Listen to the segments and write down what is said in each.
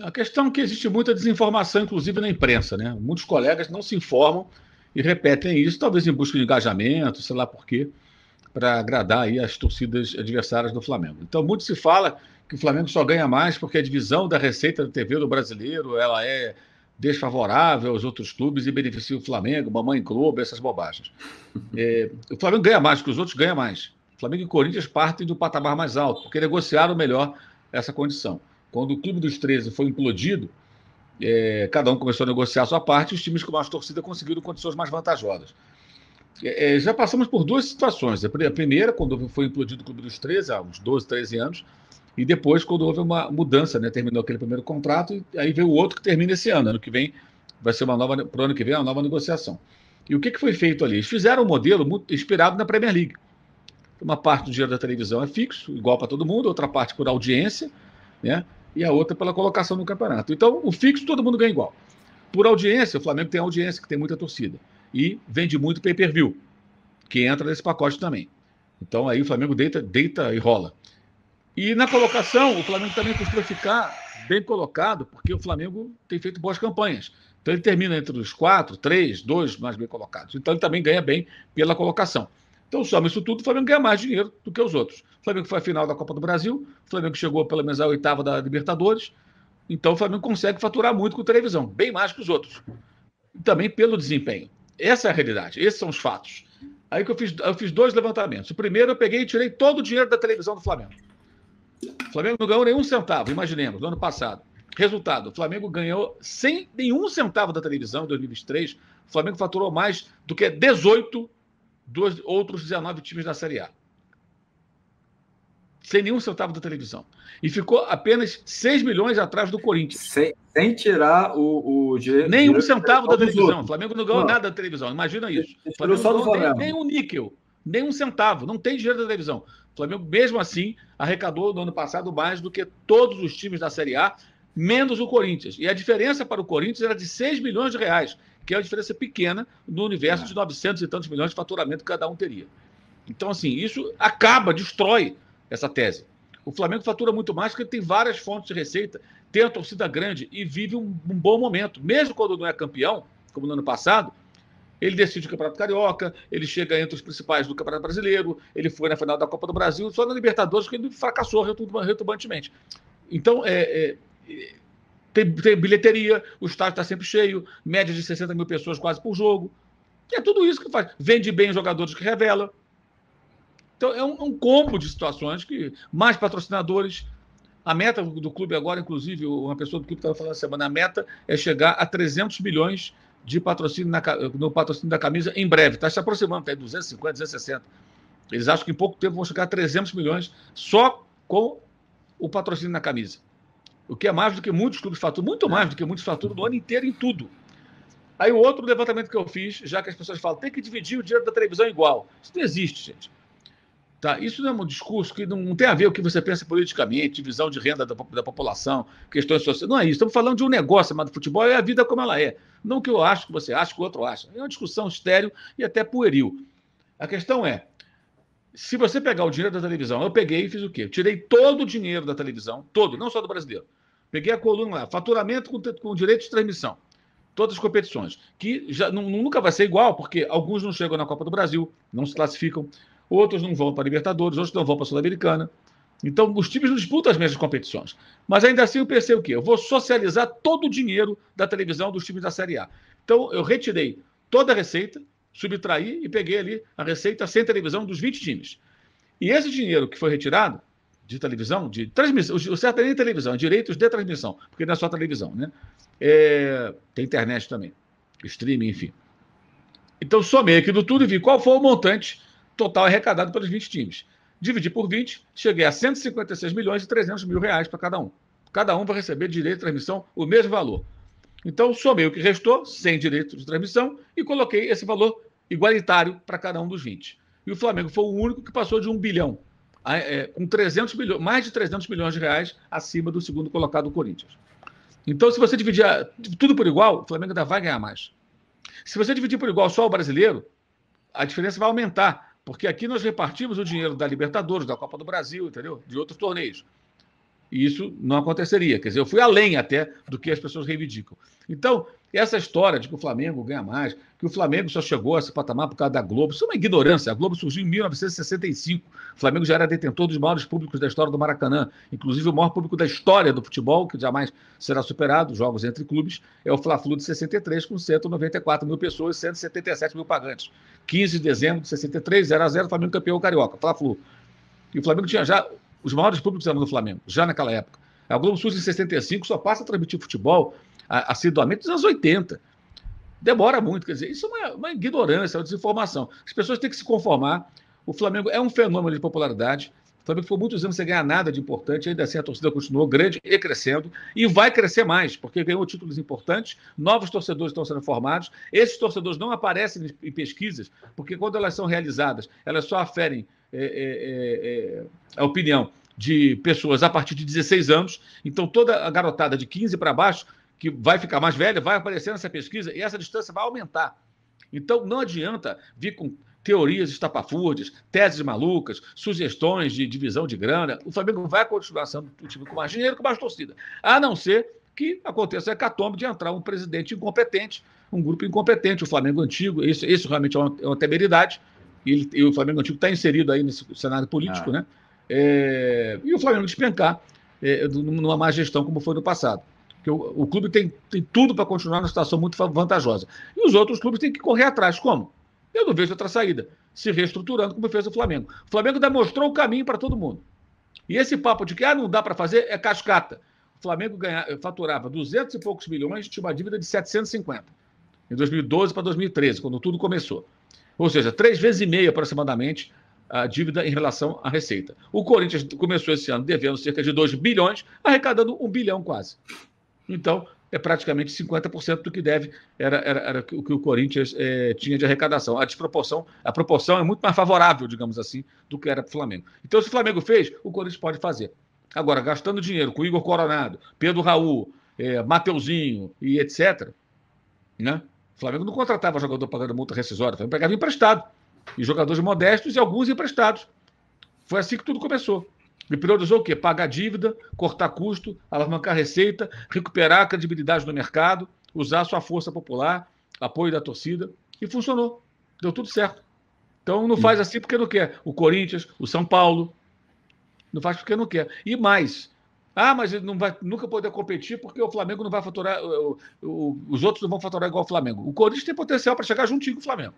A questão é que existe muita desinformação, inclusive na imprensa, né? Muitos colegas não se informam e repetem isso, talvez em busca de engajamento, sei lá por quê, para agradar aí as torcidas adversárias do Flamengo. Então, muito se fala que o Flamengo só ganha mais porque a divisão da receita da TV do brasileiro ela é desfavorável aos outros clubes e beneficia o Flamengo, mamãe clube, essas bobagens. O Flamengo ganha mais, que os outros ganham mais. O Flamengo e Corinthians partem do patamar mais alto, porque negociaram melhor essa condição. Quando o Clube dos 13 foi implodido, cada um começou a negociar a sua parte e os times com mais torcida conseguiram condições mais vantajosas. Já passamos por duas situações. A primeira, quando foi implodido o Clube dos 13, há uns 12, 13 anos, e depois, quando houve uma mudança, né? Terminou aquele primeiro contrato, e aí veio o outro que termina esse ano. Ano que vem vai ser para o ano que vem uma nova negociação. E o que foi feito ali? Eles fizeram um modelo muito inspirado na Premier League. Uma parte do dinheiro da televisão é fixo, igual para todo mundo, outra parte por audiência, né? E a outra pela colocação no campeonato. Então, o fixo todo mundo ganha igual. Por audiência, o Flamengo tem audiência, que tem muita torcida. E vende muito pay-per-view, que entra nesse pacote também. Então, aí o Flamengo deita e rola. E na colocação, o Flamengo também costuma ficar bem colocado, porque o Flamengo tem feito boas campanhas. Então, ele termina entre os 4, 3, 2 mais bem colocados. Então, ele também ganha bem pela colocação. Então, soma isso tudo, o Flamengo ganha mais dinheiro do que os outros. O Flamengo foi à final da Copa do Brasil, o Flamengo chegou pelo menos à oitava da Libertadores, então o Flamengo consegue faturar muito com televisão, bem mais que os outros. E também pelo desempenho. Essa é a realidade, esses são os fatos. Aí que eu fiz dois levantamentos. O primeiro eu peguei e tirei todo o dinheiro da televisão do Flamengo. O Flamengo não ganhou nenhum centavo, imaginemos, no ano passado. Resultado, o Flamengo ganhou sem nenhum centavo da televisão em 2023. O Flamengo faturou mais do que 18 dos outros 19 times da Série A. Sem nenhum centavo da televisão. E ficou apenas 6 milhões atrás do Corinthians. Sem tirar o dinheiro. Nenhum centavo da televisão. O Flamengo não ganhou nada da televisão. Imagina isso. O Flamengo não ganhou nem um níquel, nem um centavo. Não tem dinheiro da televisão. O Flamengo, mesmo assim, arrecadou no ano passado mais do que todos os times da Série A, menos o Corinthians. E a diferença para o Corinthians era de 6 milhões de reais, que é uma diferença pequena no universo de 900 e tantos milhões de faturamento que cada um teria. Então, assim, isso destrói essa tese. O Flamengo fatura muito mais porque ele tem várias fontes de receita, tem a torcida grande e vive um bom momento. Mesmo quando não é campeão, como no ano passado, ele decide o Campeonato Carioca, ele chega entre os principais do Campeonato Brasileiro, ele foi na final da Copa do Brasil, só na Libertadores que ele fracassou retumbantemente. Então, tem bilheteria, o estádio está sempre cheio, média de 60 mil pessoas quase por jogo. E é tudo isso que faz. Vende bem os jogadores que revela. Então, é um combo de situações que mais patrocinadores. A meta do clube agora, inclusive, uma pessoa do clube estava falando essa semana, a meta é chegar a 300 milhões de patrocínio no patrocínio da camisa em breve. Está se aproximando, está em 250, 260. Eles acham que em pouco tempo vão chegar a 300 milhões só com o patrocínio na camisa. O que é mais do que muitos clubes faturam, muito mais do que muitos faturam no ano inteiro em tudo. Aí o outro levantamento que eu fiz, já que as pessoas falam, tem que dividir o dinheiro da televisão igual. Isso não existe, gente. Tá? Isso não é um discurso que não tem a ver com o que você pensa politicamente, divisão de renda da população, questões sociais. Não é isso. Estamos falando de um negócio chamado futebol e a vida como ela é. Não o que eu acho, que você acha, que o outro acha. É uma discussão estéril e até pueril. A questão é, se você pegar o dinheiro da televisão, eu peguei e fiz o quê? Eu tirei todo o dinheiro da televisão, todo, não só do brasileiro. Peguei a coluna lá, faturamento com direito de transmissão. Todas as competições. Que já, nunca vai ser igual, porque alguns não chegam na Copa do Brasil, não se classificam. Outros não vão para a Libertadores, outros não vão para a Sul-Americana. Então, os times não disputam as mesmas competições. Mas ainda assim eu pensei o quê? Eu vou socializar todo o dinheiro da televisão dos times da Série A. Então, eu retirei toda a receita, subtraí e peguei ali a receita sem televisão dos 20 times. E esse dinheiro que foi retirado de televisão, de transmissão, o certo é nem televisão, direitos de transmissão, porque não é só televisão, né? Tem internet também, streaming, enfim. Então, somei aqui do tudo e vi qual foi o montante total arrecadado pelos 20 times. Dividi por 20, cheguei a 156 milhões e 300 mil reais para cada um. Cada um vai receber direito de transmissão o mesmo valor. Então, somei o que restou, sem direito de transmissão, e coloquei esse valor igualitário para cada um dos 20. E o Flamengo foi o único que passou de 1 bilhão, com 300 milhões, mais de 300 milhões de reais acima do segundo colocado, o Corinthians. Então, se você dividir tudo por igual, o Flamengo ainda vai ganhar mais. Se você dividir por igual só o brasileiro, a diferença vai aumentar, porque aqui nós repartimos o dinheiro da Libertadores, da Copa do Brasil, entendeu? De outros torneios. E isso não aconteceria. Quer dizer, eu fui além até do que as pessoas reivindicam. Então, essa história de que o Flamengo ganha mais, que o Flamengo só chegou a esse patamar por causa da Globo, isso é uma ignorância. A Globo surgiu em 1965. O Flamengo já era detentor dos maiores públicos da história do Maracanã. Inclusive, o maior público da história do futebol, que jamais será superado, jogos entre clubes, é o Fla-Flu de 63, com 194 mil pessoas e 177 mil pagantes. 15 de dezembro de 63, 0-0, Flamengo campeão carioca, Fla-Flu. E o Flamengo tinha já os maiores públicos eram do Flamengo, já naquela época. A Globo surge em 65, só passa a transmitir futebol assiduamente nos anos 80. Demora muito, quer dizer, isso é uma ignorância, uma desinformação. As pessoas têm que se conformar. O Flamengo é um fenômeno de popularidade. O Flamengo ficou muitos anos sem ganhar nada de importante, ainda assim a torcida continuou grande e crescendo, e vai crescer mais, porque ganhou títulos importantes, novos torcedores estão sendo formados, esses torcedores não aparecem em pesquisas, porque quando elas são realizadas, elas só aferem a opinião de pessoas a partir de 16 anos, então toda a garotada de 15 para baixo, que vai ficar mais velha, vai aparecer nessa pesquisa, e essa distância vai aumentar. Então não adianta vir com teorias estapafúrdias, teses malucas, sugestões de divisão de grana. O Flamengo vai continuar sendo o time com mais dinheiro, com mais torcida. A não ser que aconteça a hecatombe de entrar um presidente incompetente, um grupo incompetente, o Flamengo antigo. Isso realmente é uma temeridade. E o Flamengo antigo está inserido aí nesse cenário político, né? E o Flamengo despencar numa má gestão como foi no passado. Porque o clube tem tudo para continuar numa situação muito vantajosa. E os outros clubes têm que correr atrás. Como? Eu não vejo outra saída. Se reestruturando, como fez o Flamengo. O Flamengo demonstrou o caminho para todo mundo. E esse papo de que não dá para fazer é cascata. O Flamengo faturava 200 e poucos milhões, tinha uma dívida de 750. Em 2012 para 2013, quando tudo começou. Ou seja, 3,5 vezes aproximadamente a dívida em relação à receita. O Corinthians começou esse ano devendo cerca de 2 bilhões, arrecadando 1 bilhão quase. Então, é praticamente 50% do que deve, era o que o Corinthians tinha de arrecadação. A proporção é muito mais favorável, digamos assim, do que era para o Flamengo. Então, se o Flamengo fez, o Corinthians pode fazer. Agora, gastando dinheiro com Igor Coronado, Pedro Raul, Mateuzinho e etc., né? O Flamengo não contratava jogador pagando multa rescisória, o Flamengo pegava emprestado. E jogadores modestos e alguns emprestados. Foi assim que tudo começou. E priorizou o quê? Pagar dívida, cortar custo, alavancar receita, recuperar a credibilidade no mercado, usar a sua força popular, apoio da torcida. E funcionou. Deu tudo certo. Então não faz assim porque não quer. O Corinthians, o São Paulo, não faz porque não quer. E mais. Mas ele não vai nunca poder competir porque o Flamengo não vai faturar, os outros não vão faturar igual o Flamengo. O Corinthians tem potencial para chegar juntinho com o Flamengo,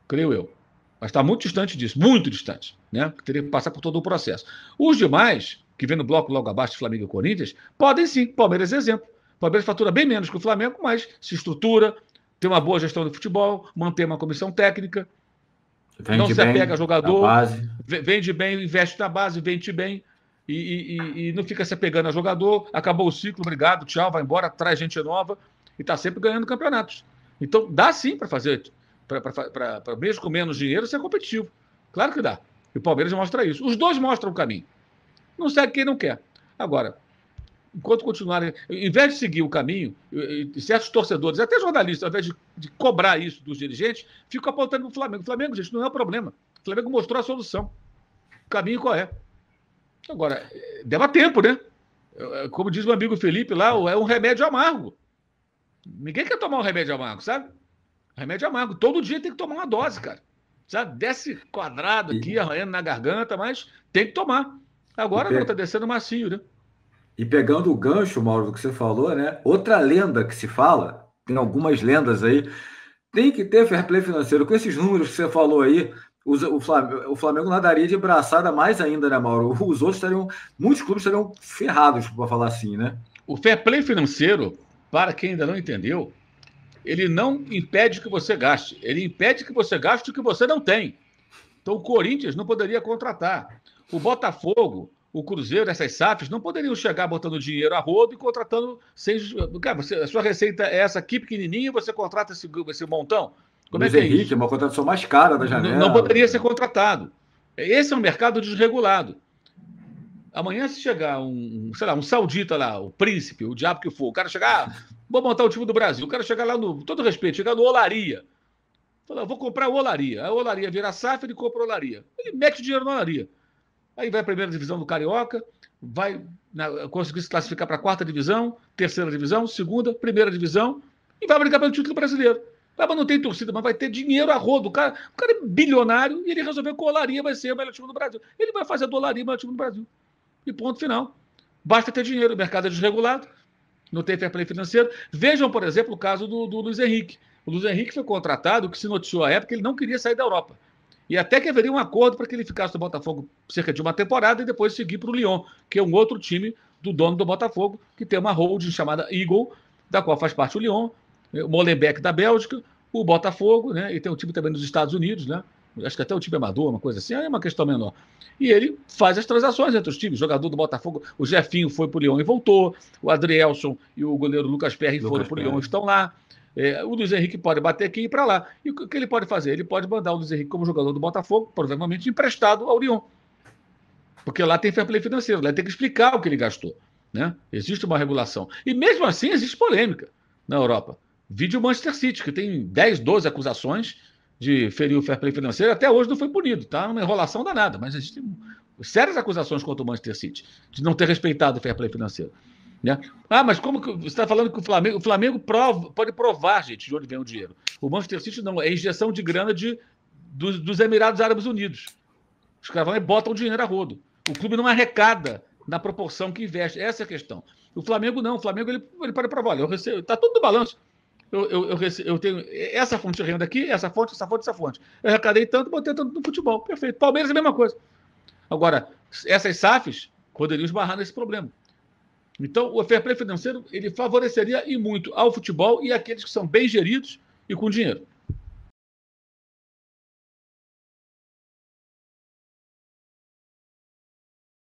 creio eu. Mas está muito distante disso, muito distante, né? Teria que passar por todo o processo. Os demais, que vem no bloco logo abaixo de Flamengo e Corinthians, podem sim. Palmeiras é exemplo. O Palmeiras fatura bem menos que o Flamengo, mas se estrutura, tem uma boa gestão do futebol, mantém uma comissão técnica, não se apega a jogador, vende bem, investe na base, vende bem. E não fica se apegando a jogador, acabou o ciclo, obrigado, tchau, vai embora, traz gente nova e está sempre ganhando campeonatos. Então, dá sim para fazer, para mesmo com menos dinheiro, ser competitivo. Claro que dá. E o Palmeiras mostra isso. Os dois mostram o caminho. Não segue quem não quer. Agora, enquanto continuarem, em vez de seguir o caminho, e certos torcedores, até jornalistas, ao invés de cobrar isso dos dirigentes, ficam apontando para o Flamengo. O Flamengo, gente, não é o problema. O Flamengo mostrou a solução. O caminho qual é? Agora, leva tempo, né? Como diz o amigo Felipe lá, é um remédio amargo. Ninguém quer tomar um remédio amargo, sabe? Remédio amargo. Todo dia tem que tomar uma dose, cara. Sabe? Desce quadrado aqui, arranhando na garganta, mas tem que tomar. Agora não, tá descendo macio, né? E pegando o gancho, Mauro, do que você falou, né? Outra lenda que se fala, tem algumas lendas aí, tem que ter fair play financeiro. Com esses números que você falou aí, o Flamengo nadaria de braçada mais ainda, né, Mauro? Os outros muitos clubes estariam ferrados, para falar assim, né? O fair play financeiro, para quem ainda não entendeu, ele não impede que você gaste. Ele impede que você gaste o que você não tem. Então o Corinthians não poderia contratar. O Botafogo, o Cruzeiro, essas SAFs, não poderiam chegar botando dinheiro a rodo e contratando sem... Cara, a sua receita é essa aqui pequenininha e você contrata esse montão? Como Luiz Henrique, isso? Uma contratação mais cara da janela. Não poderia ser contratado. Esse é um mercado desregulado. Amanhã, se chegar um saudita lá, o príncipe, o diabo que for, o cara chegar, vou montar o time do Brasil, o cara chegar lá, todo respeito, chegar no Olaria. Fala, vou comprar o Olaria. A Olaria vira SAF, ele compra o Olaria. Ele mete dinheiro na Olaria. Aí vai a primeira divisão do Carioca, vai conseguir se classificar para a 4ª divisão, 3ª divisão, 2ª, 1ª divisão e vai brigar pelo título brasileiro. Mas não tem torcida, mas vai ter dinheiro a rodo. O cara é bilionário e ele resolveu que o Olaria vai ser o melhor time do Brasil. Ele vai fazer do Olaria o melhor time do Brasil. E ponto final. Basta ter dinheiro. O mercado é desregulado, não tem fair play financeiro. Vejam, por exemplo, o caso do Luiz Henrique. O Luiz Henrique foi contratado, o que se noticiou à época, ele não queria sair da Europa. E até que haveria um acordo para que ele ficasse no Botafogo cerca de uma temporada e depois seguir para o Lyon, que é um outro time do dono do Botafogo, que tem uma holding chamada Eagle, da qual faz parte o Lyon, o Molenbeek da Bélgica, o Botafogo, né? E tem um time também nos Estados Unidos, né? Acho que até o time amador, uma coisa assim, é uma questão menor. E ele faz as transações entre os times. O jogador do Botafogo, o Jefinho foi para o Lyon e voltou, o Adrielson e o goleiro Lucas Perry foram para o Lyon e estão lá. O Luiz Henrique pode bater aqui e ir para lá. E o que ele pode fazer? Ele pode mandar o Luiz Henrique como jogador do Botafogo, provavelmente emprestado ao Lyon. Porque lá tem fair play financeiro, lá tem que explicar o que ele gastou. Né? Existe uma regulação. E mesmo assim existe polêmica na Europa. Vide o Manchester City, que tem 10, 12 acusações de ferir o fair play financeiro, até hoje não foi punido. Está uma enrolação danada, mas existem sérias acusações contra o Manchester City de não ter respeitado o fair play financeiro. Né? Mas como que você está falando que o Flamengo pode provar, gente, de onde vem o dinheiro? O Manchester City não, é injeção de grana dos Emirados Árabes Unidos. Os caras vão e botam o dinheiro a rodo. O clube não arrecada na proporção que investe. Essa é a questão. O Flamengo não. O Flamengo ele pode provar. Olha, eu recebo, está tudo no balanço. Eu tenho essa fonte de renda aqui, essa fonte. Eu arrecadei tanto, botei tanto no futebol. Perfeito. Palmeiras é a mesma coisa. Agora, essas SAFs poderiam esbarrar nesse problema. Então, o fair play financeiro ele favoreceria e muito ao futebol e àqueles que são bem geridos e com dinheiro.